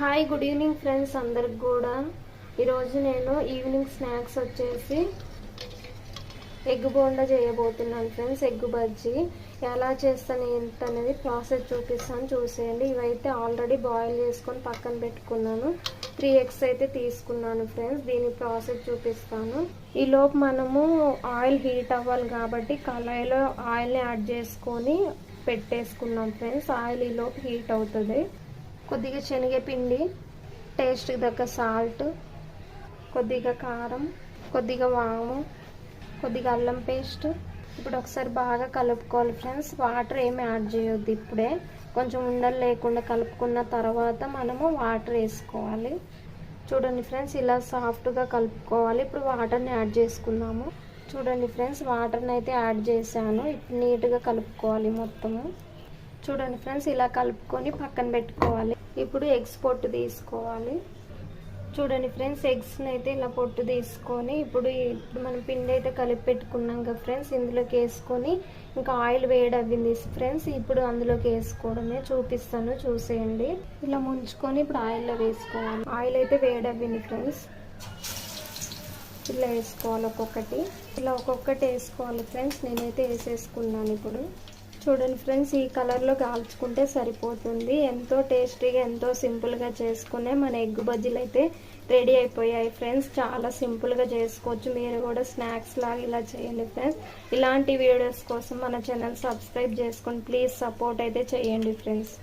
Hi good evening friends అందరికి కూడా. ఈరోజు నేను ఈవినింగ్ స్నాక్స్ వచ్చేసి ఎగ్ బోండా చేయబోతున్నాను ఫ్రెండ్స్. ఎగ్ బజ్జీ ఎలా చేస్తాను ఏంటనేది ప్రాసెస్ చూపిస్తాను, చూసేయండి. ఇవైతే ఆల్రెడీ బాయిల్ చేసుకొని పక్కన పెట్టుకున్నాను. 3 ఎగ్స్ అయితే తీసుకున్నాను ఫ్రెండ్స్. దీని ప్రాసెస్ చూపిస్తాను. ఈలోపు మనము ఆయిల్ హీట్ అవ్వాలి కాబట్టి కళాయిలో ఆయిల్ని యాడ్ చేసుకొని పెట్టేసుకున్నాం ఫ్రెండ్స్. ఆయిల్ ఈలోపు హీట్ అవుతుంది. కొద్దిగా శనగపిండి, టేస్ట్కి తగ్గ సాల్ట్, కొద్దిగా కారం, కొద్దిగా వాము, కొద్దిగా అల్లం పేస్ట్. ఇప్పుడు ఒకసారి బాగా కలుపుకోవాలి ఫ్రెండ్స్. వాటర్ ఏమి యాడ్ చేయొద్దు ఇప్పుడే. కొంచెం ఉండలు లేకుండా కలుపుకున్న తర్వాత మనము వాటర్ వేసుకోవాలి. చూడండి ఫ్రెండ్స్, ఇలా సాఫ్ట్గా కలుపుకోవాలి. ఇప్పుడు వాటర్ని యాడ్ చేసుకుందాము. చూడండి ఫ్రెండ్స్, వాటర్ని అయితే యాడ్ చేశాను. ఇప్పుడు నీట్గా కలుపుకోవాలి మొత్తము. చూడండి ఫ్రెండ్స్, ఇలా కలుపుకొని పక్కన పెట్టుకోవాలి. ఇప్పుడు ఎగ్స్ పొట్టు తీసుకోవాలి. చూడండి ఫ్రెండ్స్, ఎగ్స్ని అయితే ఇలా పొట్టు తీసుకొని ఇప్పుడు మనం పిండి అయితే కలిపి పెట్టుకున్నాం కదా ఫ్రెండ్స్, ఇందులోకి వేసుకొని ఇంకా ఆయిల్ వేడవ్వింది ఫ్రెండ్స్. ఇప్పుడు అందులోకి వేసుకోవడమే చూపిస్తాను, చూసేయండి. ఇలా ముంచుకొని ఇప్పుడు ఆయిల్లో వేసుకోవాలి. ఆయిల్ అయితే వేడవ్వింది ఫ్రెండ్స్. ఇలా వేసుకోవాలి ఒక్కొక్కటి. ఇలా ఒక్కొక్కటి వేసుకోవాలి ఫ్రెండ్స్. నేనైతే వేసేసుకున్నాను. ఇప్పుడు చూడండి ఫ్రెండ్స్, ఈ కలర్లో కాల్చుకుంటే సరిపోతుంది. ఎంతో టేస్టీగా ఎంతో సింపుల్గా చేసుకునే మన ఎగ్ బజ్జీలు అయితే రెడీ అయిపోయాయి ఫ్రెండ్స్. చాలా సింపుల్గా చేసుకోవచ్చు. మీరు కూడా స్నాక్స్ లాగా ఇలా చేయండి ఫ్రెండ్స్. ఇలాంటి వీడియోస్ కోసం మన ఛానల్ సబ్స్క్రైబ్ చేసుకొని ప్లీజ్ సపోర్ట్ అయితే చేయండి ఫ్రెండ్స్.